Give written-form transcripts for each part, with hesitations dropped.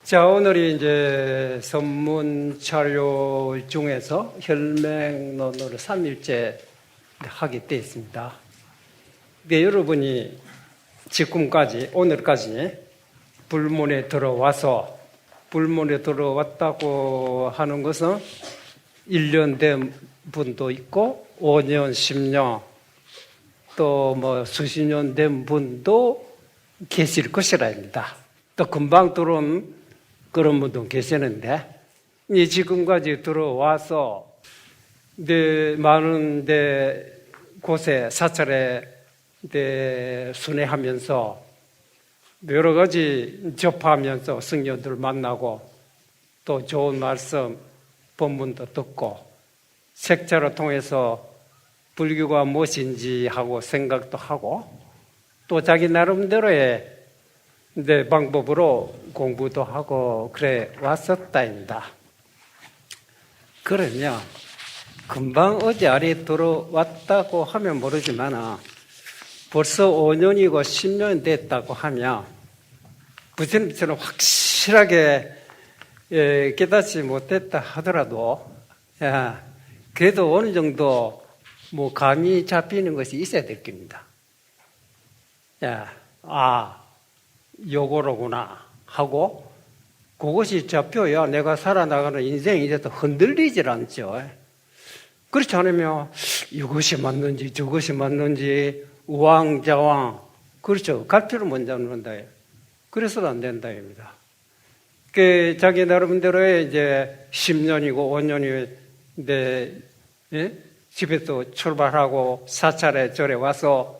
자, 오늘이 이제 선문 차료 중에서 혈맹론으로 3일째 하게 되어 있습니다. 근데 여러분이 지금까지, 오늘까지 불문에 들어왔다고 하는 것은 1년 된 분도 있고, 5년, 10년, 또 뭐 수십 년 된 분도 계실 것이라 합니다. 또 금방 들어온 그런 분도 계시는데, 지금까지 들어와서 많은 곳에 사찰에 순회하면서 여러 가지 접하면서 성녀들 만나고 또 좋은 말씀, 본문도 듣고 책자를 통해서 불교가 무엇인지 하고 생각도 하고 또 자기 나름대로의 방법으로 공부도 하고 그래 왔었다입니다. 그러면 금방 어제 아래 들어왔다고 하면 모르지만 벌써 5년이고 10년 됐다고 하면 부처님처럼 확실하게 깨닫지 못했다 하더라도 그래도 어느 정도 뭐 감이 잡히는 것이 있어야 될 겁니다. 요거로구나 하고 그것이 잡혀야 내가 살아나가는 인생이 이제 또 흔들리질 않죠. 그렇지 않으면 이것이 맞는지 저것이 맞는지 우왕좌왕 그렇죠. 갈피를 못 잡는다. 그래서는 안 된다입니다. 자기 나름대로의 이제 10년이고 5년이 집에서 출발하고 사찰에 절에 와서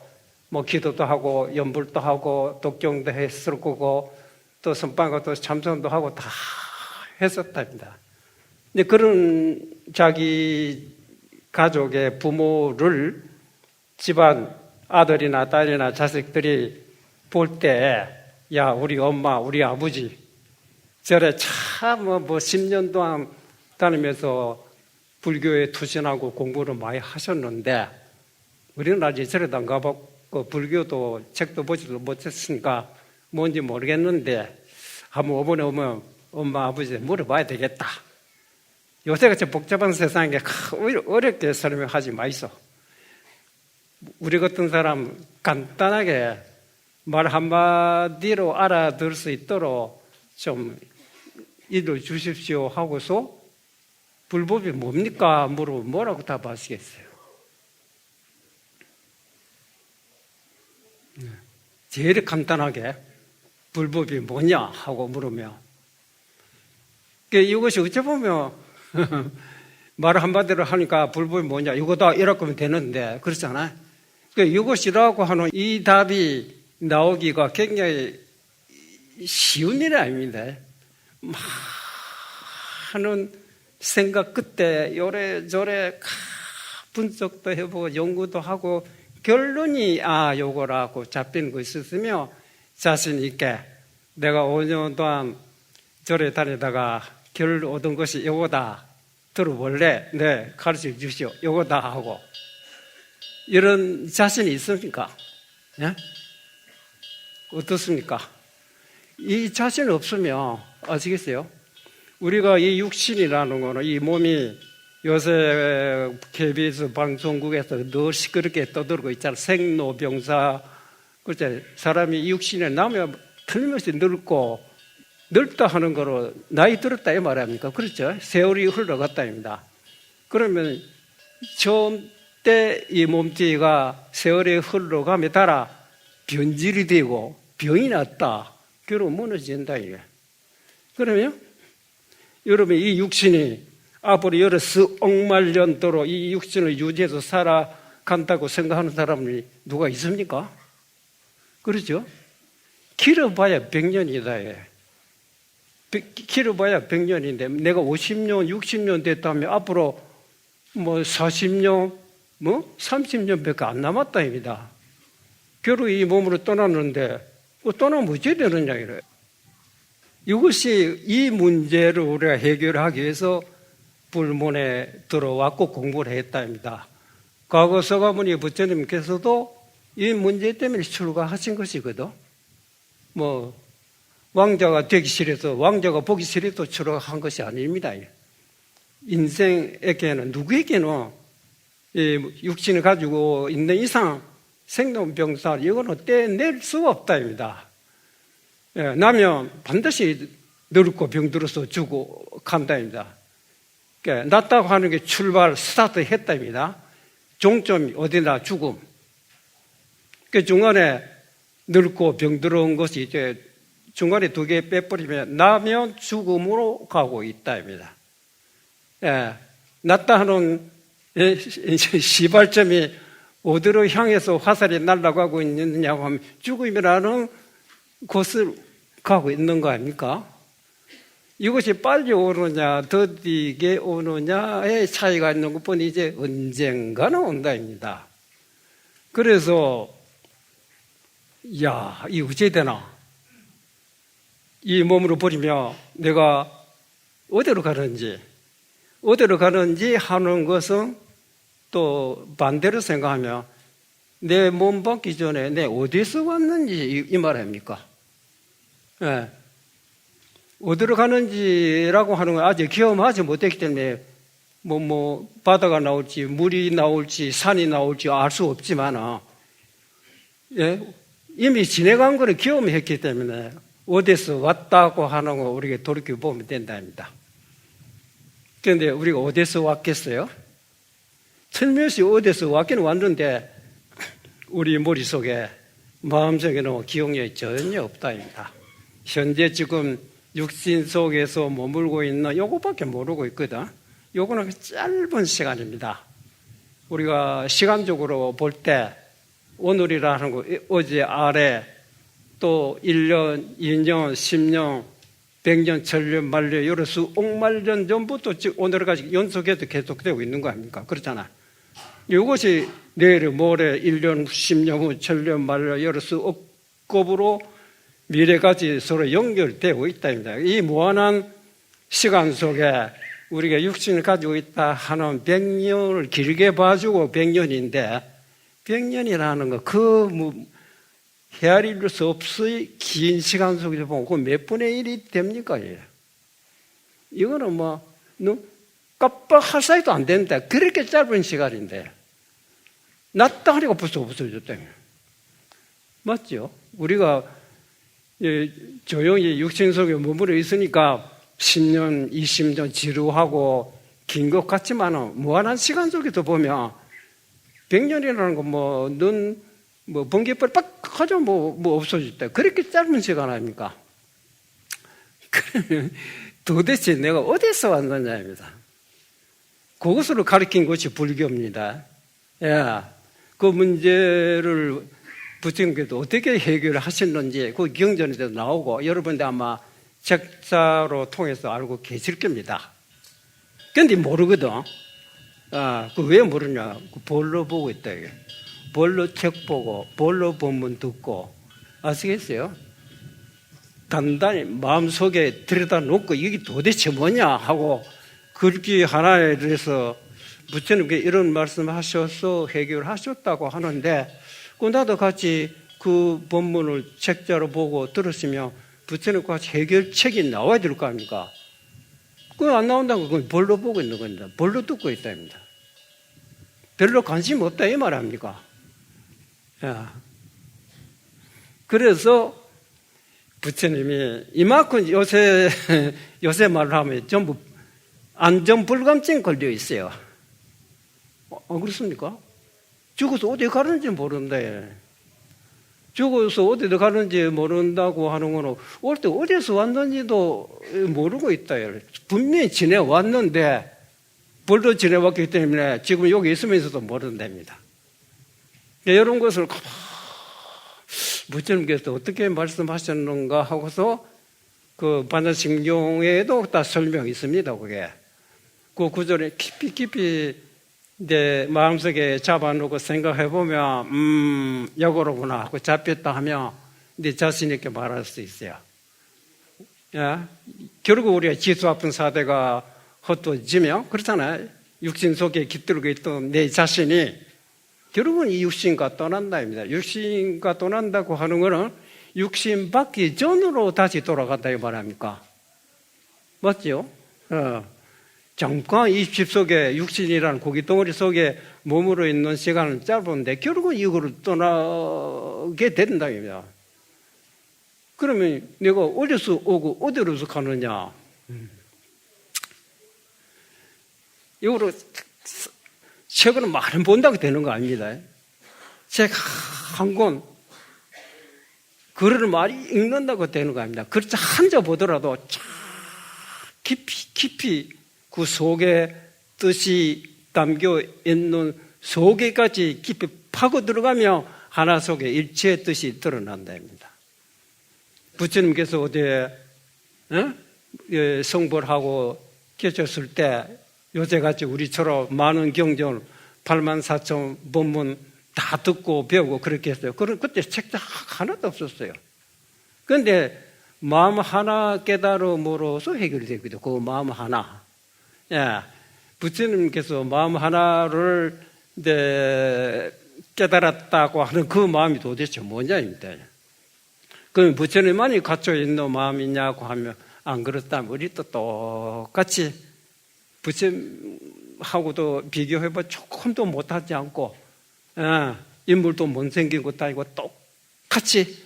뭐 기도도 하고 연불도 하고 독경도 했을 거고 또 선방도 참선도 하고 다 했었답니다. 근데 그런 자기 가족의 부모를 집안 아들이나 딸이나 자식들이 볼 때 야 우리 엄마 우리 아버지 절에 참 뭐 10년 동안 다니면서 불교에 투신하고 공부를 많이 하셨는데 우리는 아직 절에도 안 가봤고 불교도 책도 보지도 못했으니까 뭔지 모르겠는데 한번 이번에 오면 엄마 아버지 물어봐야 되겠다. 요새같이 복잡한 세상에 어렵게 설명하지 마이소. 우리 같은 사람 간단하게 말 한마디로 알아들 수 있도록 좀 이를 주십시오 하고서 불법이 뭡니까? 물어보면 뭐라고 답하시겠어요? 제일 간단하게 불법이 뭐냐 하고 물으면 이것이 어찌 보면 말 한마디로 하니까 불법이 뭐냐 이거다 이렇게 하면 되는데 그렇잖아요. 이것이라고 하는 이 답이 나오기가 굉장히 쉬운 일이 아닙니다. 많은 생각 끝에 요래저래 분석도 해보고 연구도 하고 결론이 요거라고 잡힌 거 있었으며 자신 있게 내가 5년 동안 절에 다니다가 결론 얻은 것이 요거다 들어볼래? 네 가르쳐 주시오 요거다 하고 이런 자신이 있습니까? 예? 어떻습니까? 이 자신 없으면 아시겠어요? 우리가 이 육신이라는 거는 이 몸이 요새 KBS 방송국에서 늘 시끄럽게 떠들고 있잖아. 생로병사. 그렇죠. 사람이 육신에 나면 틀림없이 늙고 늙다 하는 거로 나이 들었다 이 말 아닙니까? 그렇죠. 세월이 흘러갔다입니다. 그러면 처음 때 이 몸뚱이가 세월이 흘러감에 따라 변질이 되고 병이 났다. 결국 무너진다 이게. 그러면 여러분 이 육신이 앞으로 여러 수억만 년도로 이 육신을 유지해서 살아간다고 생각하는 사람이 누가 있습니까? 그렇죠? 길어봐야 100년이다. 길어봐야 100년인데 내가 50년, 60년 됐다면 앞으로 뭐 40년, 30년밖에 안 남았다입니다. 결국 이 몸으로 떠났는데 떠나면 어찌 되느냐 이래요. 이것이 이 문제를 우리가 해결하기 위해서 불문에 들어왔고 공부를 했다입니다. 과거 서가모니 부처님께서도 이 문제 때문에 출가하신 것이거든. 왕자가 되기 싫어서, 왕자가 보기 싫어서 추락한 것이 아닙니다. 인생에게는, 누구에게는 이 육신을 가지고 있는 이상 생老병사, 이거는 떼낼 수가 없다입니다. 나면 반드시 늙고 병들어서 죽고 간다입니다. 낫다고 하는 게 출발, 스타트 했다입니다. 종점이 어디나 죽음. 중간에 늙고 병들어온 것이 이제 중간에 두 개 빼버리면 나면 죽음으로 가고 있다입니다. 낫다 하는 시발점이 어디로 향해서 화살이 날아가고 있느냐고 하면 죽음이라는 곳을 가고 있는 거 아닙니까? 이것이 빨리 오느냐 더디게 오느냐의 차이가 있는 것뿐이 이제 언젠가는 온다입니다. 그래서 야, 이 어째 되나? 이 몸으로 버리며 내가 어디로 가는지 하는 것은 또 반대로 생각하면 내 몸 받기 전에 내 어디서 왔는지 이 말 아닙니까? 어디로 가는지라고 하는 건 아직 경험하지 못했기 때문에 바다가 나올지 물이 나올지 산이 나올지 알 수 없지만 이미 지나간 거를 경험했기 때문에 어디서 왔다고 하는 거 우리가 돌이켜 보면 된답니다. 그런데 우리가 어디서 왔겠어요? 틀림없이 어디서 왔기는 왔는데 우리 머릿속에 마음속에는 기억력이 전혀 없다입니다. 현재 지금 육신 속에서 머물고 있는 요거밖에 모르고 있거든. 요거는 짧은 시간입니다. 우리가 시간적으로 볼 때 오늘이라는 거, 어제 아래 또 1년, 2년, 10년, 100년, 1000년, 만년, 여러 수억만 년 전부터 오늘까지 연속해서 계속되고 있는 거 아닙니까? 그렇잖아. 이것이 내일, 모레, 1년, 10년 후, 1000년, 만년, 여러 수억 급으로 미래까지 서로 연결되고 있다입니다. 이 무한한 시간 속에 우리가 육신을 가지고 있다 하는 100년을 길게 봐주고 100년인데 100년이라는 거 헤아릴 수 없이 긴 시간 속에서 보면 그 몇 분의 1이 됩니까? 이거는 깜빡할 사이도 안 된다. 그렇게 짧은 시간인데 낫다 하니까 벌써 없어졌다. 맞죠? 우리가 조용히 육신 속에 머물러 있으니까 10년, 20년 지루하고 긴 것 같지만 무한한 시간 속에서 보면 100년이라는 건 눈 번개불 빡 하죠. 없어졌다. 그렇게 짧은 시간 아닙니까? 그러면 도대체 내가 어디서 왔느냐입니다. 그것으로 가르친 것이 불교입니다. 그 문제를 부처님께서 어떻게 해결을 하셨는지 그 경전에도 나오고 여러분들 아마 책자로 통해서 알고 계실 겁니다. 그런데 모르거든. 그 왜 모르냐? 볼로 보고 있다. 볼로 책 보고 볼로 본문 듣고 아시겠어요? 단단히 마음속에 들여다 놓고 이게 도대체 뭐냐 하고 글귀 하나에 대해서 부처님께 이런 말씀하셔서 해결하셨다고 하는데 나도 같이 그 본문을 책자로 보고 들었으면 부처님과 같이 해결책이 나와야 될 거 아닙니까? 그거 안 나온다고 그건 볼로 보고 있는 겁니다. 볼로 듣고 있답니다. 별로 관심 없다 이 말 아닙니까? 그래서 부처님이 이만큼 요새 말로 하면 전부 안전불감증 걸려 있어요. 안 그렇습니까? 죽어서 어디 가는지 모른대. 죽어서 어디 가는지 모른다고 하는 거는 올 때 어디서 왔는지도 모르고 있다. 분명히 지내왔는데 벌도 지내왔기 때문에 지금 여기 있으면서도 모른답니다. 이런 것을 부처님께서 어떻게 말씀하셨는가 하고서 그 반야심경에도 다 설명이 있습니다. 그게 그 구절에 깊이 내 마음속에 잡아놓고 생각해보면 역으로구나 하고 잡혔다 하면 내 자신 있게 말할 수 있어요. 결국 우리가 지수 아픈 사대가 헛되어지면 그렇잖아요. 육신 속에 깃들고 있던 내 자신이 결국은 이 육신과 떠난다입니다. 육신과 떠난다고 하는 것은 육신 받기 전으로 다시 돌아간다 이 말합니까? 맞죠? 잠깐 이 집 속에 육신이라는 고기 덩어리 속에 머무르 있는 시간은 짧은데 결국은 이거로 떠나게 된다입니다. 그러면 내가 어디서 오고 어디로서 가느냐? 이거로 책을 많이 본다고 되는 거 아닙니다. 책 한 권, 글을 많이 읽는다고 되는 거 아닙니다. 글자 한자 보더라도 깊이 그 속에 뜻이 담겨 있는 속에까지 깊이 파고 들어가면 하나 속에 일체의 뜻이 드러난다입니다. 부처님께서 어디에 성불하고 계셨을 때 요새같이 우리처럼 많은 경전 84,000 본문 다 듣고 배우고 그렇게 했어요. 그때 책도 하나도 없었어요. 그런데 마음 하나 깨달음으로써 해결이 되거든요. 그 마음 하나. 예. 부처님께서 마음 하나를 깨달았다고 하는 그 마음이 도대체 뭐냐입니다. 그럼 부처님만이 갖춰 있는 마음이냐고 하면 안 그렇다면 우리도 똑같이 부처님하고도 비교해봐 조금도 못하지 않고 인물도 못생긴 것도 아니고 똑같이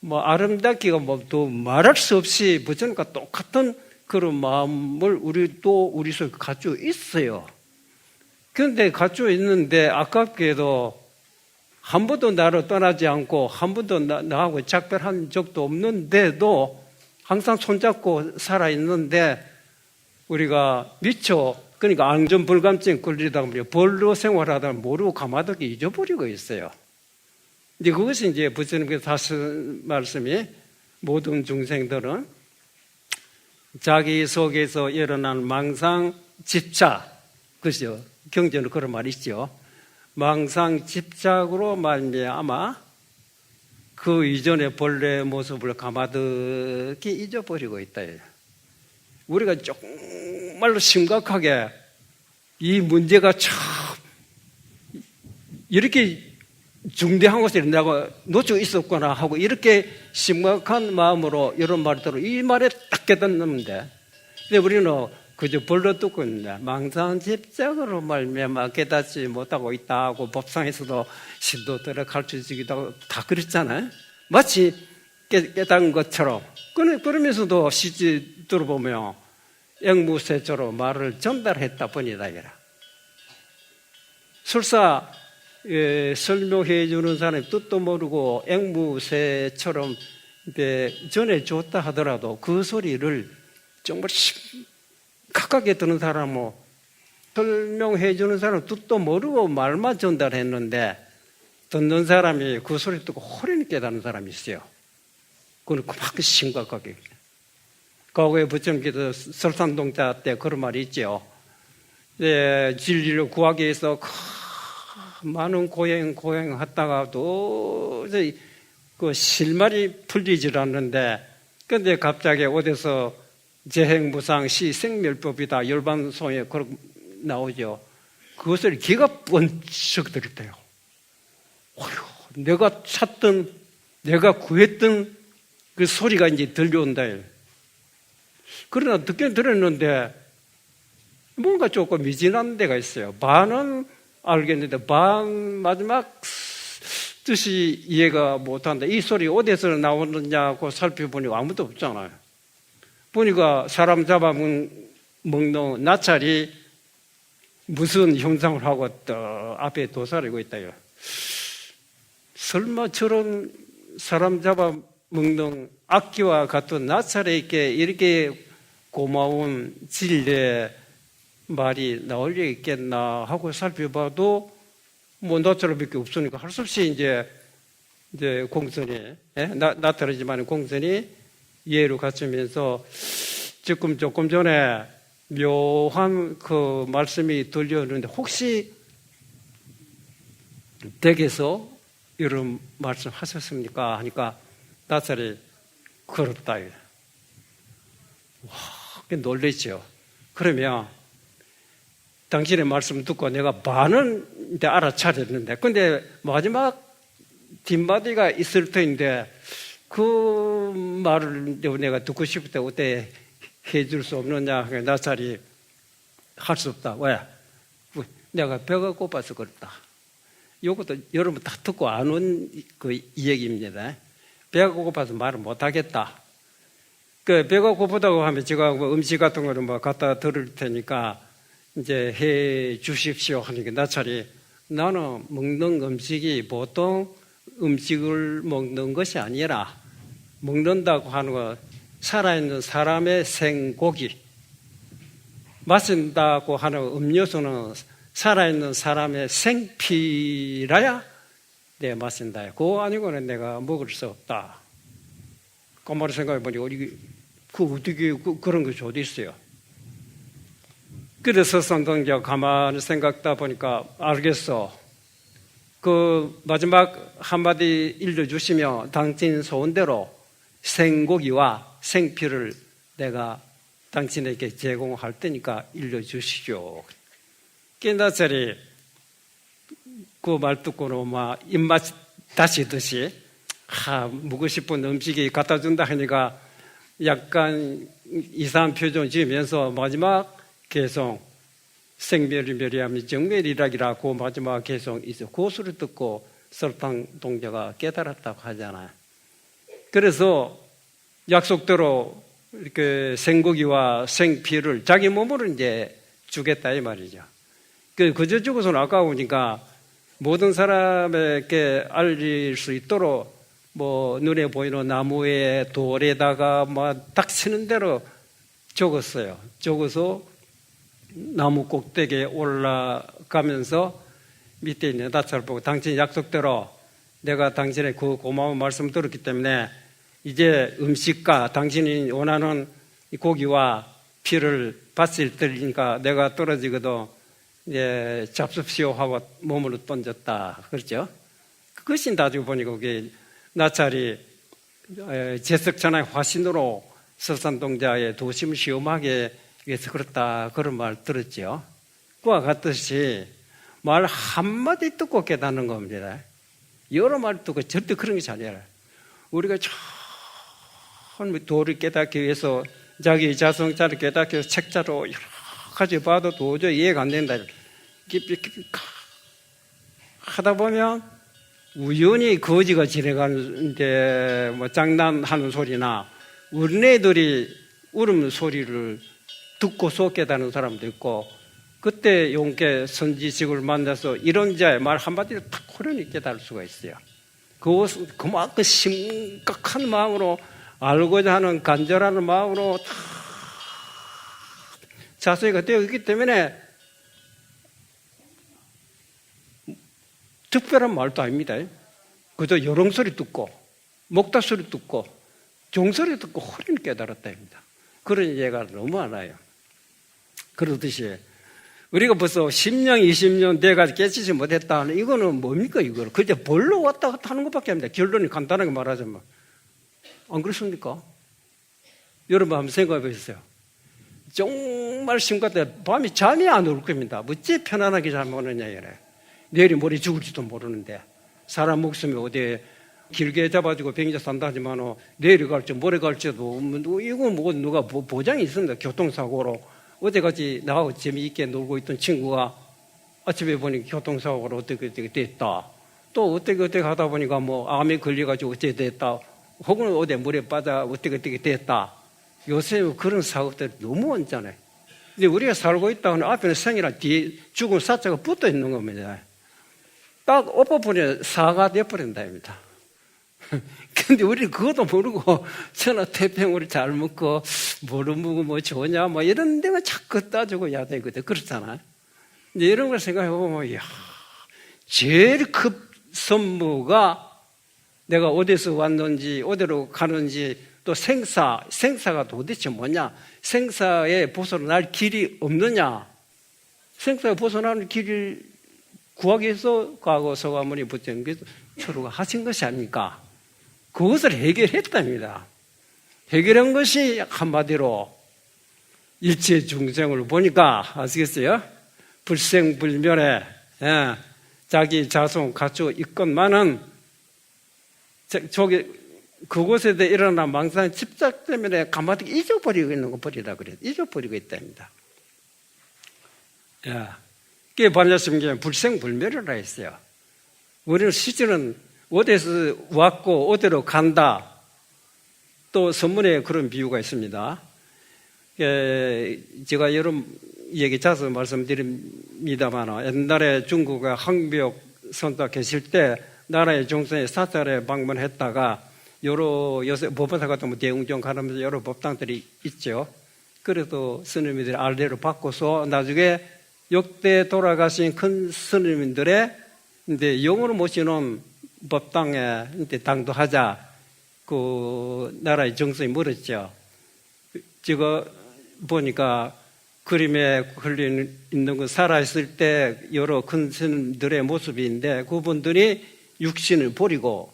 아름답기가 또 말할 수 없이 부처님과 똑같은 그런 마음을 우리도 우리 속에 가지고 있어요. 그런데 가지고 있는데 아깝게도 한 번도 나를 떠나지 않고 한 번도 나하고 작별한 적도 없는데도 항상 손잡고 살아있는데 우리가 미처 그러니까 안전불감증 걸리다 보면 벌로 생활하다 모르고 가마득히 잊어버리고 있어요. 근데 그것이 이제 부처님께서 하신 말씀이 모든 중생들은 자기 속에서 일어난 망상 집착, 그죠? 경전은 그런 말이 있죠. 망상 집착으로 말미암아 그 이전의 본래의 모습을 가마득히 잊어버리고 있다. 우리가 정말로 심각하게 이 문제가 참 이렇게 중대한 것을 내가 놓치고 있었구나 하고 이렇게 심각한 마음으로 이런 말을 들어 이 말에 딱 깨닫는데 근데 우리는 그저 벌러 듣고 있는데 망상 집착으로 말미암아 깨닫지 못하고 있다고 법상에서도 신도들을 가르쳐주기도 하고 다 그랬잖아요. 마치 깨달은 것처럼 그러면서도 시지 들어보면 앵무새처럼 말을 전달했다 뿐이다. 설사 설명해 주는 사람이 뜻도 모르고 앵무새처럼 전해줬다 하더라도 그 소리를 정말 가깝게 듣는 사람은 설명해 주는 사람은 뜻도 모르고 말만 전달했는데 듣는 사람이 그 소리 듣고 호련히 깨닫는 사람이 있어요. 그건 그만큼 심각하게. 과거에 부처님께서 설산동자 때 그런 말이 있죠. 진리를 구하기 위해서 많은 고행하다가 도저히 그 실말이 풀리질 않는데 근데 갑자기 어디서 재행무상 시생멸법이다 열반송에 나오죠. 그것을 기가 번쩍 들었대요. 내가 찾던 내가 구했던 그 소리가 이제 들려온다. 그러나 듣긴 들었는데 뭔가 조금 미진한 데가 있어요. 반은 알겠는데 마지막 뜻이 이해가 못한다. 이 소리 어디서 나오느냐고 살펴보니 아무도 없잖아요. 보니까 사람 잡아먹는 나찰이 무슨 형상을 하고 또 앞에 도사리고 있다. 설마 저런 사람 잡아먹는 악기와 같은 나찰에게 이렇게 고마운 진리의 말이 나올 리 있겠나 하고 살펴봐도 뭐 나처럼밖에 없으니까 할 수 없이 이제 공선이 나타나지만 공선이 이해를 갖추면서 조금 전에 묘한 그 말씀이 들려오는데 혹시 댁에서 이런 말씀 하셨습니까? 하니까 나찰이 그렇다. 와, 놀랬죠. 그러면 당신의 말씀 듣고 내가 반은 이제 알아차렸는데 근데 마지막 뒷마디가 있을 터인데 그 말을 내가 듣고 싶을 때 어때 해줄 수 없느냐? 나찰이 할 수 없다. 왜? 내가 배가 고파서 그렇다. 이것도 여러분 다 듣고 안 온 그 얘기입니다. 배가 고파서 말을 못 하겠다. 그 배가 고프다고 하면 제가 뭐 음식 같은 거를 뭐 갖다 드릴 테니까 이제 해 주십시오 하니까 나찰이 나는 먹는 음식이 보통 음식을 먹는 것이 아니라 먹는다고 하는 거 살아있는 사람의 생고기, 마신다고 하는 음료수는 살아있는 사람의 생피라야 내가 마신다. 그거 아니고는 내가 먹을 수 없다. 가만히 생각해 보니까 어떻게 그런 것이 어디 있어요? 그래서 선동자 가만히 생각하다 보니까 알겠어. 그 마지막 한마디 일러주시면 당신 소원대로 생고기와 생피를 내가 당신에게 제공할 테니까 일러주시죠. 깨나짜리 그 말 듣고는 막 입맛 다시듯이 먹고 싶은 음식이 갖다 준다 하니까 약간 이상한 표정 지으면서 마지막 개성 생멸이멸이하면 정멸이라기라고 마지막 개성 있어. 그 소리 듣고 설탕 동자가 깨달았다고 하잖아요. 그래서 약속대로 이렇게 생고기와 생피를 자기 몸으로 이제 주겠다 이 말이죠. 그저 주고서는 아까우니까 모든 사람에게 알릴 수 있도록 뭐 눈에 보이는 나무에 돌에다가 뭐 닥치는 대로 적었어요. 적어서 나무 꼭대기에 올라가면서 밑에 있는 나찰을 보고 당신 약속대로 내가 당신의 그 고마운 말씀 들었기 때문에 이제 음식과 당신이 원하는 고기와 피를 바칠 때니까 내가 떨어지거든 이제 잡수시오 하고 몸으로 던졌다. 그렇죠? 그것이 나중에 보니까 그게 나찰이 제석천하의 화신으로 설산동자의 도심을 시험하게 위해서 그렇다. 그런 말 들었죠. 그와 같듯이 말 한마디 듣고 깨닫는 겁니다. 여러 말 듣고 절대 그런 것이 아니라 우리가 처음 도를 깨닫기 위해서 자기 자성자를 깨닫기 위해서 책자로 여러 가지 봐도 도저히 이해가 안 된다. 하다 보면 우연히 거지가 지나가는데 뭐 장난하는 소리나 어린애들이 울음 소리를 듣고서 깨닫는 사람도 있고 그때 용케 선지식을 만나서 이런 자의 말 한마디로 탁 호련히 깨달을 수가 있어요. 그것은 그만큼 심각한 마음으로 알고자 하는 간절한 마음으로 다 자세가 되어 있기 때문에 특별한 말도 아닙니다. 그저 여롱소리 듣고 목다소리 듣고 종소리 듣고 호련히 깨달았다입니다. 그런 예가 너무 많아요. 그러듯이 우리가 벌써 10년, 20년 돼가지고 깨치지 못했다 하는 이거는 뭡니까 이거는? 그저 벌로 왔다 갔다 하는 것밖에 안 됩니다. 결론이 간단하게 말하자면. 안 그렇습니까? 여러분 한번 생각해 보세요. 정말 심각해. 밤에 잠이 안 올 겁니다. 어찌 편안하게 잠오느냐 이래. 내일이 모레 죽을지도 모르는데 사람 목숨이 어디에 길게 잡아주고 병자 산다 하지만 내일이 갈지 모레 갈지도 이거 뭐 누가 보장이 있습니다. 교통사고로 어제까지 나하고 재미있게 놀고 있던 친구가 아침에 보니까 교통사고로 어떻게 됐다. 또 어떻게 하다 보니까 뭐 암에 걸려가지고 어떻게 됐다. 혹은 어디 물에 빠져 어떻게 됐다. 요새 그런 사고들이 너무 많잖아요. 근데 우리가 살고 있다는 앞에는 생이랑 뒤에 죽은 사자가 붙어 있는 겁니다. 딱 엎어버리면 사가 돼버린다입니다. 근데 우리는 그것도 모르고 천하태평으로 잘 먹고 뭐를 먹으면 뭐 좋냐 뭐 이런 데만 자꾸 따지고 해야 되거든. 그렇잖아요. 근데 이런 걸 생각해보면 이야, 제일 큰 선무가 내가 어디서 왔는지 어디로 가는지 또 생사가 도대체 뭐냐, 생사에 벗어날 길이 없느냐, 생사에 벗어나는 길을 구하기 위해서 과거 서가모니 부처님께서 서로가 하신 것이 아닙니까? 그것을 해결했답니다. 해결한 것이 한마디로 일체 중생을 보니까 아시겠어요? 불생불멸에 자기 자손 갖추고 있건만은 저기 그곳에 일어난 망상 집착 때문에 가만히 잊어버리고 있는 거 버리라 그래요. 잊어버리고 있답니다. 야, 그게 반야심경에 불생불멸이라 했어요. 우리는 실제는 어디서 왔고 어디로 간다. 또 선문에 그런 비유가 있습니다. 제가 여러 얘기 자주 말씀드립니다만 옛날에 중국의 항벽 선사 계실 때 나라의 종성에 사찰에 방문했다가 요새 법원사 같은 뭐 대웅정 가면서 여러 법당들이 있죠. 그래도 스님들이 알레를 받고서 나중에 역대 돌아가신 큰 스님들의 이제 영으로 모시는 법당에 이제 당도하자. 그 나라의 정성이 멀었죠. 제가 보니까 그림에 걸려 있는 거 살아있을 때 여러 큰 스님들의 모습인데 그분들이 육신을 버리고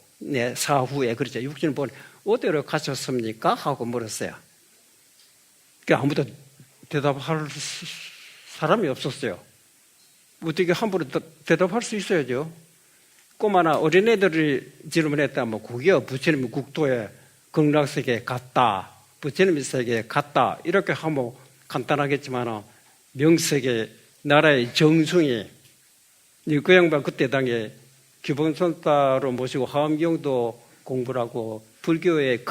사후에 그렇죠. 육신을 버리고 어디로 가셨습니까? 하고 물었어요. 그러니까 아무도 대답할 사람이 없었어요. 어떻게 함부로 대답할 수 있어야죠. 꼬마나 어린애들이 질문했다면 그게요 부처님 국토에 극락세계에 갔다. 부처님 세계에 갔다. 이렇게 하면 간단하겠지만 명세계 나라의 정승이 그 양반 그때 당에 기본선사로 모시고 화엄경도 공부를 하고 불교에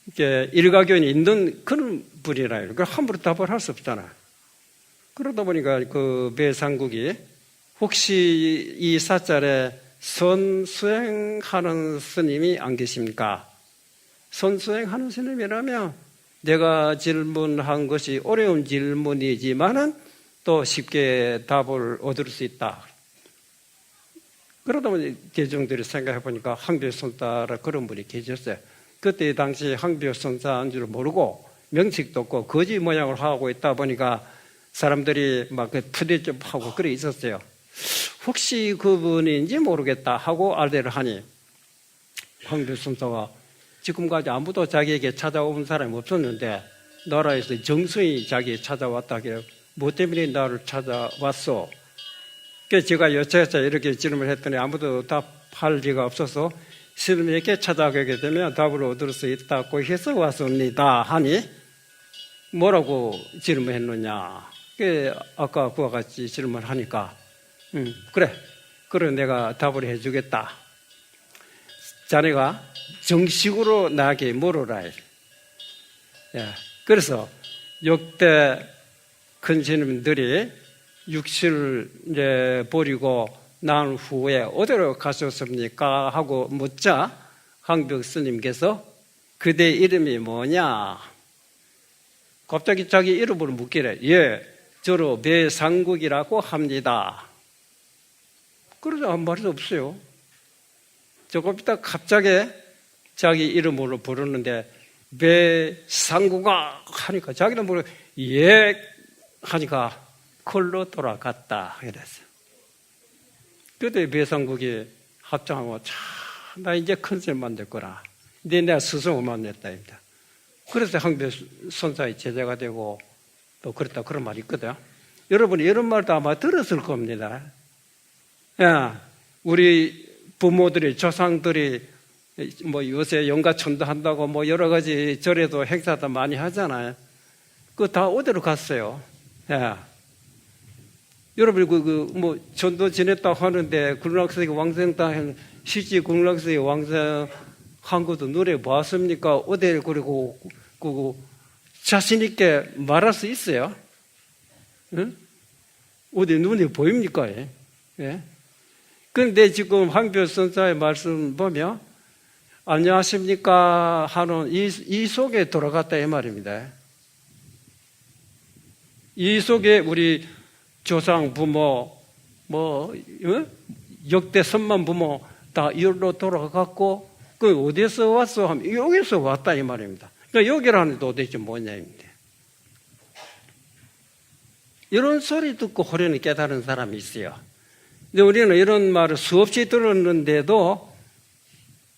크게 일가견이 있는 그런 분이라요. 그걸 함부로 답을 할 수 없잖아요. 그러다 보니까 그 배상국이 혹시 이 사찰에 선수행하는 스님이 안 계십니까? 선수행하는 스님이라면 내가 질문한 것이 어려운 질문이지만은 또 쉽게 답을 얻을 수 있다. 그러다 보니 대중들이 생각해 보니까 항벽선사라 그런 분이 계셨어요. 그때 당시 항벽선사인 줄 모르고 명칭도 없고 거지 모양을 하고 있다 보니까 사람들이 막 푸대접하고 그래 있었어요. 혹시 그분인지 모르겠다 하고 알대를 하니 황벽선사가 지금까지 아무도 자기에게 찾아온 사람이 없었는데 나라에서 정성이 자기에 찾아왔다길래 뭐 때문에 나를 찾아왔어? 그래서 제가 여차여차 이렇게 질문을 했더니 아무도 답할 리가 없어서 스님에게 찾아가게 되면 답을 얻을 수 있다고 해서 왔습니다 하니 뭐라고 질문했느냐? 아까 그와 같이 질문하니까 그래 내가 답을 해주겠다. 자네가 정식으로 나에게 물어라. 그래서 역대 큰 스님들이 육신을 이제 버리고 난 후에 어디로 가셨습니까? 하고 묻자 항벽 스님께서 그대 이름이 뭐냐? 갑자기 자기 이름을 묻기래. 저로 배상국이라고 합니다. 그러자 한 말도 없어요. 조금 있다 갑자기 자기 이름으로 부르는데 배상국아 하니까 자기는 모르고 하니까 콜로 돌아갔다 이랬어요. 그때 배상국이 합장하고 나 이제 큰쌤 만들 거라. 근데 내가 스승을 만났다. 그래서 항벽선사의 제자가 되고 또 그랬다 그런 말이 있거든. 여러분이 이런 말도 아마 들었을 겁니다. 우리 부모들이 조상들이 뭐 요새 연가천도 한다고 뭐 여러 가지 절에도 행사도 많이 하잖아요. 그거 다 어디로 갔어요? 여러분이 뭐 전도 지냈다고 하는데 극락세계 왕생당 실제 극락세계 왕생한 것도 노래 봤습니까? 어디 그리고 자신 있게 말할 수 있어요? 응? 어디 눈에 보입니까? 그런데 지금 항벽선사의 말씀 보면 안녕하십니까 하는 이 속에 돌아갔다 이 말입니다. 이 속에 우리 조상 부모 역대 선만 부모 다 이리로 돌아갔고 그 어디서 왔어 하면 여기서 왔다 이 말입니다. 그러니까 여기라는 게 도대체 뭐냐입니다. 이런 소리 듣고 호련히 깨달은 사람이 있어요. 근데 우리는 이런 말을 수없이 들었는데도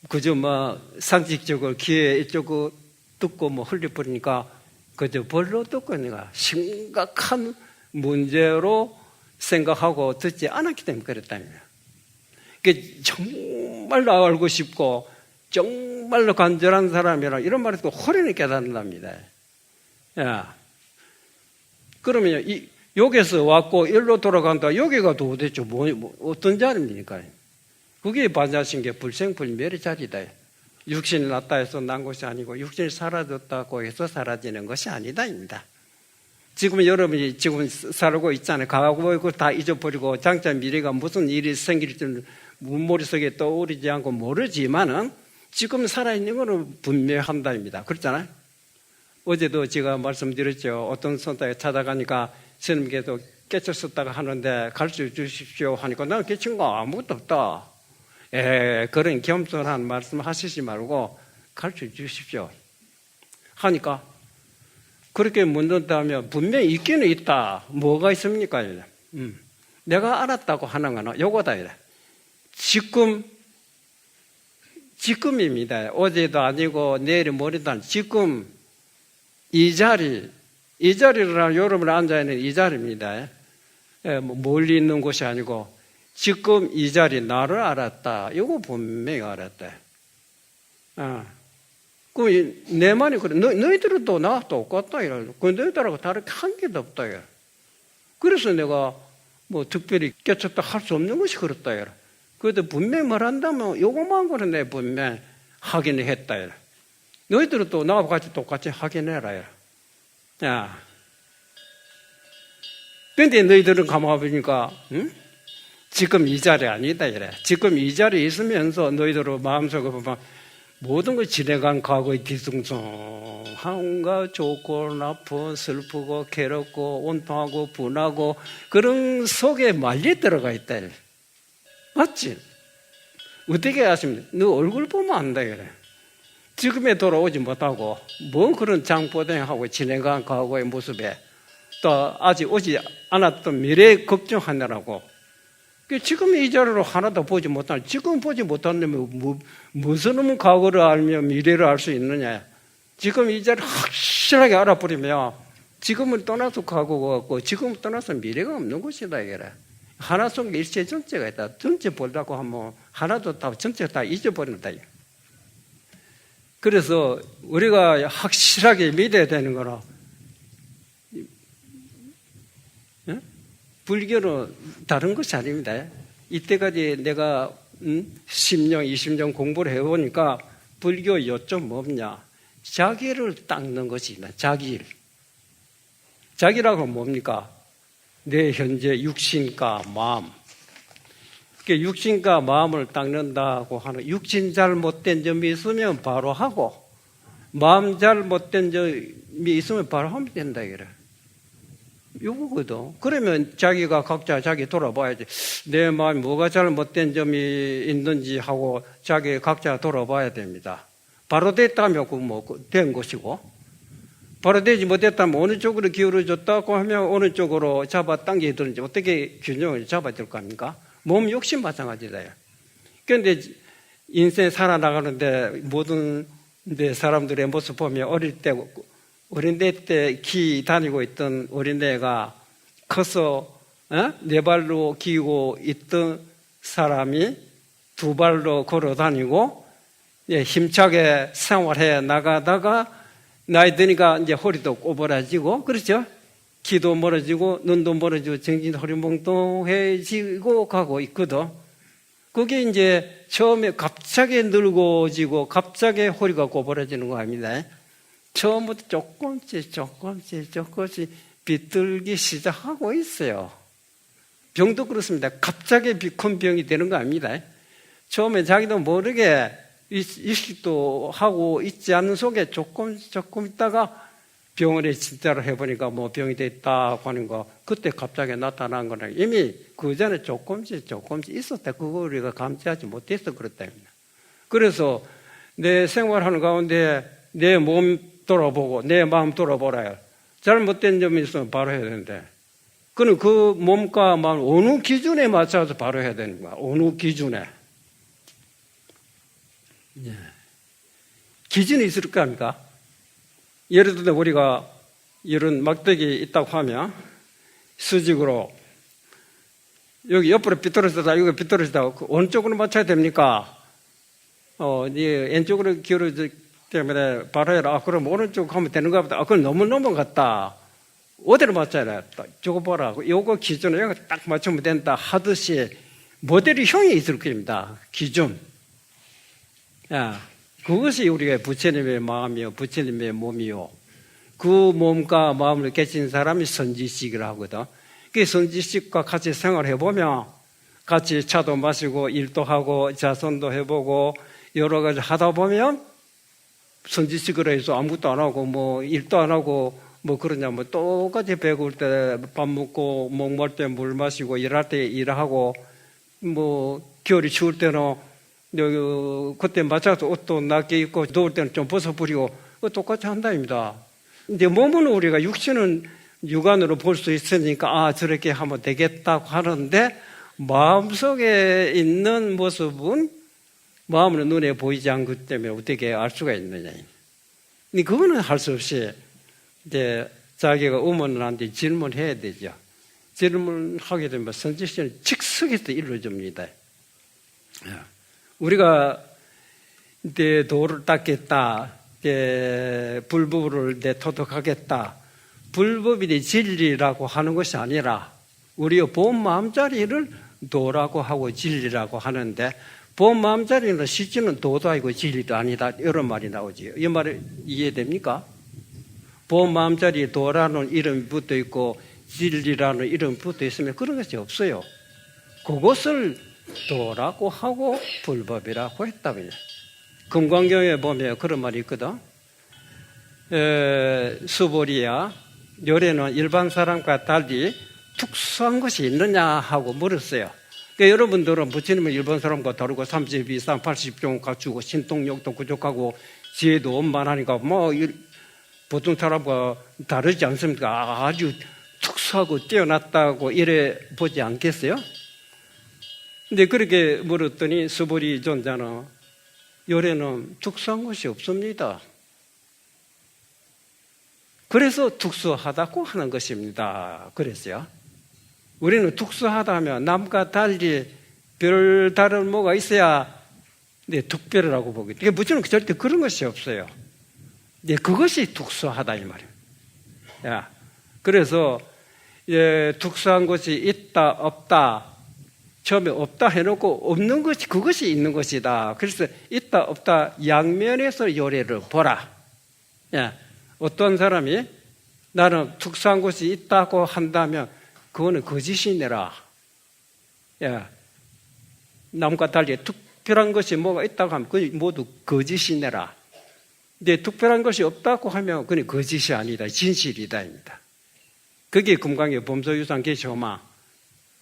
그저 상식적으로 귀에 이쪽으로 듣고 흘려버리니까 그저 벌로 듣고 있는가 심각한 문제로 생각하고 듣지 않았기 때문에 그랬다는 거예요. 정말로 알고 싶고 정말로 간절한 사람이라 이런 말을 듣고 호련히 깨닫는답니다. 야. 그러면 여기서 왔고 일로 돌아간다. 여기가 도대체 어떤 자리입니까? 그게 반자신계 불생불멸의 자리다. 육신이 났다 해서 난 것이 아니고 육신이 사라졌다고 해서 사라지는 것이 아니다입니다. 지금 여러분이 지금 살고 있잖아요. 과거 다 잊어버리고 장차 미래가 무슨 일이 생길지는 머릿속에 떠오르지 않고 모르지만은 지금 살아있는 것은 분명한다입니다. 그렇잖아요. 어제도 제가 말씀드렸죠. 어떤 선생님에 찾아가니까 스님께서 깨쳤었다가 하는데 가르쳐 주십시오 하니까 나는 깨친 거 아무것도 없다. 그런 겸손한 말씀 하시지 말고 가르쳐 주십시오 하니까 그렇게 묻는다면 분명히 있기는 있다. 뭐가 있습니까? 내가 알았다고 하는 거는 요거다. 지금입니다. 어제도 아니고 내일 모레도 아니고 지금 이 자리라 여러분 앉아있는 이 자리입니다. 멀리 있는 곳이 아니고 지금 이 자리 나를 알았다. 이거 분명히 알았다. 내 말이 그래. 너희들은 또 나와 똑같다. 그 너희들하고 다르게 한 개도 없다. 그래서 내가 뭐 특별히 깨쳤다 할 수 없는 것이 그렇다. 그래도 분명히 말한다면 요것만 거는 내 분명히 확인을 했다. 너희들은 또 나와 같이 똑같이 확인해라. 근데 너희들은 가만보니까 지금 이 자리 아니다 이래. 지금 이 자리에 있으면서 너희들은 마음속에 보면 모든 걸 지내간 과거의 뒤숭숭함과 좋고 나쁘고 슬프고 괴롭고 온통하고 분하고 그런 속에 말려 들어가 있다. 맞지? 어떻게 아십니까? 너 얼굴 보면 안다 그래. 지금에 돌아오지 못하고 뭐 그런 장보댕하고 지내간 과거의 모습에 또 아직 오지 않았던 미래 걱정하느라고 지금 이 자리로 하나도 보지 못하는 지금 보지 못하면 무슨 놈은 과거를 알며 미래를 알 수 있느냐. 지금 이 자리를 확실하게 알아버리면 지금을 떠나서 과거가 없고 지금을 떠나서 미래가 없는 것이다 이거라. 하나 속에 일체 전체가 있다. 전체 보려고 하면 하나도 다 전체가 다 잊어버린다. 그래서 우리가 확실하게 믿어야 되는 거라. 불교는 다른 것이 아닙니다. 이때까지 내가 10년, 20년 공부를 해보니까 불교 요점 뭐냐? 자기를 닦는 것이다. 자기. 자기라고 뭡니까? 내 현재 육신과 마음. 육신과 마음을 닦는다고 하는 육신 잘못된 점이 있으면 바로 하고 마음 잘못된 점이 있으면 바로 하면 된다 이래. 요거거든. 그러면 자기가 각자 자기 돌아봐야지. 내 마음이 뭐가 잘못된 점이 있는지 하고 자기 각자 돌아봐야 됩니다. 바로 됐다면 그 뭐 된 것이고 바로 되지 못했다면 어느 쪽으로 기울어졌다고 하면 어느 쪽으로 잡아당기든지 어떻게 균형을 잡아야 될 겁니까? 몸 욕심 마찬가지다. 그런데 인생 살아나가는데 모든 사람들의 모습 보면 어린애 때 기 다니고 있던 어린애가 커서 네 발로 기고 있던 사람이 두 발로 걸어 다니고 힘차게 생활해 나가다가 나이 드니까 이제 허리도 꼬부라지고 그렇죠? 귀도 멀어지고 눈도 멀어지고 정신 허리몽동해지고 가고 있거든. 그게 이제 처음에 갑자기 늙어지고 갑자기 허리가 꼬부라지는 거 아닙니다. 처음부터 조금씩 비틀기 시작하고 있어요. 병도 그렇습니다. 갑자기 큰 병이 되는 거 아닙니다. 처음에 자기도 모르게 의식도 하고 있지 않는 속에 조금 있다가 병원에 진짜로 해보니까 뭐 병이 됐다고 하는 거 그때 갑자기 나타난 거는 이미 그 전에 조금씩 있었다. 그거 우리가 감지하지 못해서 그렇답니다. 그래서 내 생활하는 가운데 내 몸 돌아보고 내 마음 돌아보라요. 잘못된 점이 있으면 바로 해야 되는데 그는 그 몸과 마음 어느 기준에 맞춰서 바로 해야 되는 거야. 어느 기준에. 기준이 있을 거 아닙니까? 예를 들어 우리가 이런 막대기 있다고 하면 수직으로 여기 옆으로 삐뚤어지다 여기 삐뚤어지다 어느 쪽으로 맞춰야 됩니까? 왼쪽으로 기울어지기 때문에 바로 해라. 그럼 오른쪽 하면 되는가 보다. 그건 너무 넘어갔다. 어디로 맞춰야 돼? 저거 보라. 요거 기준을 여기 딱 맞추면 된다 하듯이 모델이 있을 겁니다. 기준. 야, 그것이 우리가 부처님의 마음이요, 부처님의 몸이요. 그 몸과 마음을 깨친 사람이 선지식이라고 하거든. 그 선지식과 같이 생활해보면 같이 차도 마시고 일도 하고 자선도 해보고 여러 가지 하다 보면 선지식으로 해서 아무것도 안 하고 뭐 일도 안 하고 뭐 그러냐 뭐 똑같이 배고플 때 밥 먹고 목말 때 물 마시고 일할 때 일하고 뭐 겨울이 추울 때는 그때 맞춰서 옷도 낮게 입고 더울 때는 좀 벗어버리고 똑같이 한다입니다. 근데 몸은 우리가 육신은 육안으로 볼 수 있으니까 저렇게 하면 되겠다고 하는데 마음속에 있는 모습은 마음은 눈에 보이지 않기 때문에 어떻게 알 수가 있느냐. 근데 그거는 할 수 없이 이제 자기가 어머니한테 질문해야 되죠. 질문하게 되면 선지식은 즉석에서 이루어집니다. 우리가 이제 도를 닦겠다, 이제 불법을 토독하겠다. 불법이 진리라고 하는 것이 아니라 우리의 본 마음자리를 도라고 하고 진리라고 하는데 본 마음자리는 실제는 도도 아니고 진리도 아니다 이런 말이 나오지요. 이 말이 이해됩니까? 본 마음자리에 도라는 이름이 붙어 있고 진리라는 이름이 붙어 있으면 그런 것이 없어요. 그것을 도라고 하고 불법이라고 했다고요. 금강경에 보면 그런 말이 있거든. 수보리야, 열에는 일반 사람과 달리 특수한 것이 있느냐 하고 물었어요. 그러니까 여러분들은 부처님은 일반 사람과 다르고 32상 80종 갖추고 신통력도 부족하고 지혜도 원만하니까 뭐 보통 사람과 다르지 않습니까? 아주 특수하고 뛰어났다고 이래 보지 않겠어요? 근데 그렇게 물었더니 수보리 존자는 열에는 특수한 것이 없습니다. 그래서 특수하다고 하는 것입니다. 그랬어요. 우리는 특수하다면 남과 달리 별다른 뭐가 있어야 특별하다고 보거든요. 그러니까 무조건 절대 그런 것이 없어요. 그것이 특수하다 이 말이에요. 그래서 특수한 것이 있다 없다 처음에 없다 해놓고 없는 것이 그것이 있는 것이다. 그래서 있다 없다 양면에서 요래를 보라. 어떤 사람이 나는 특수한 것이 있다고 한다면 그거는 거짓이네라. 남과 달리 특별한 것이 뭐가 있다고 하면 그게 모두 거짓이네라. 근데 특별한 것이 없다고 하면 그건 거짓이 아니다. 진실이다입니다. 그게 금강의 범소유산 계시오마.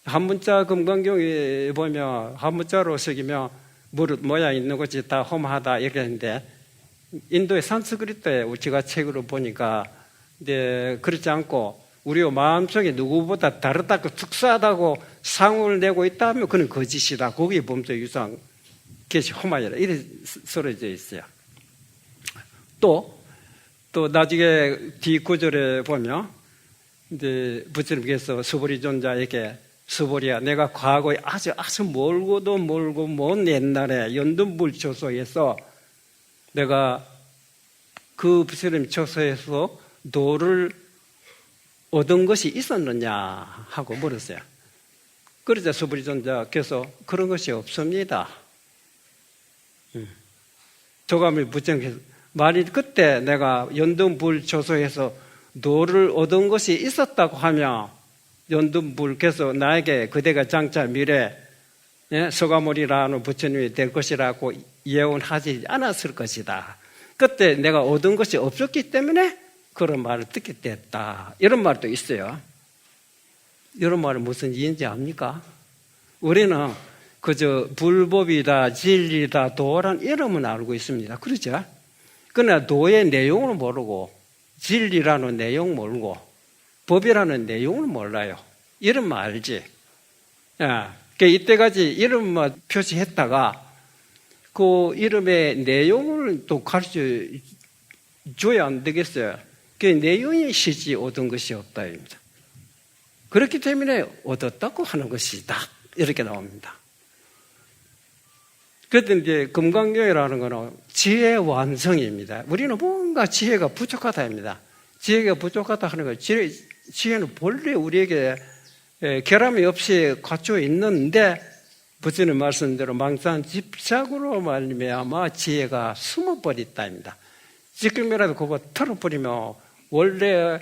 한문자 금강경에 보면 한문자로 새기면 무릇 모양 있는 것이 다 험하다 이렇게 했는데 인도의 산스크리트에 제가 책으로 보니까 그렇지 않고 우리 마음속에 누구보다 다르다고 특수하다고 상을 내고 있다면 그건 거짓이다. 거기에 범소유산 계시 험하여라 이렇게 쓰러져 있어요. 또 나중에 뒤 구절에 보면 이제 부처님께서 수보리 존자에게 수보리야, 내가 과거에 아주 멀고도 멀고 먼 옛날에 연등불초소에서 내가 그 부처님 초소에서 도를 얻은 것이 있었느냐 하고 물었어요. 그러자 수보리 존자께서 그런 것이 없습니다. 조감일 부처님께서 만일 그때 내가 연등불초소에서 도를 얻은 것이 있었다고 하면 연등불께서 나에게 그대가 장차 미래 서가모니라는 부처님이 될 것이라고 예언하지 않았을 것이다. 그때 내가 얻은 것이 없었기 때문에 그런 말을 듣게 됐다. 이런 말도 있어요. 이런 말은 무슨 이유인지 압니까? 우리는 그저 불법이다, 진리다, 도란 이름은 알고 있습니다. 그렇죠? 그러나 도의 내용을 모르고 진리라는 내용 모르고 법이라는 내용을 몰라요. 이름만 알지. 그러니까 이때까지 이름만 표시했다가 그 이름의 내용을 또 가르쳐 줘야 안 되겠어요. 그 내용이 실지 얻은 것이 없다입니다. 그렇기 때문에 얻었다고 하는 것이다. 이렇게 나옵니다. 그때 이제 금강경이라는 거는 지혜 완성입니다. 우리는 뭔가 지혜가 부족하다입니다. 지혜가 부족하다 하는 거, 지혜는 본래 우리에게 결함이 없이 갖추어 있는데, 부처님 말씀대로 망상 집착으로 말미암아 지혜가 숨어버렸다입니다. 지금이라도 그거 털어버리면 원래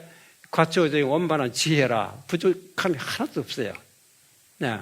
갖추어진 원만한 지혜라 부족함이 하나도 없어요. 네.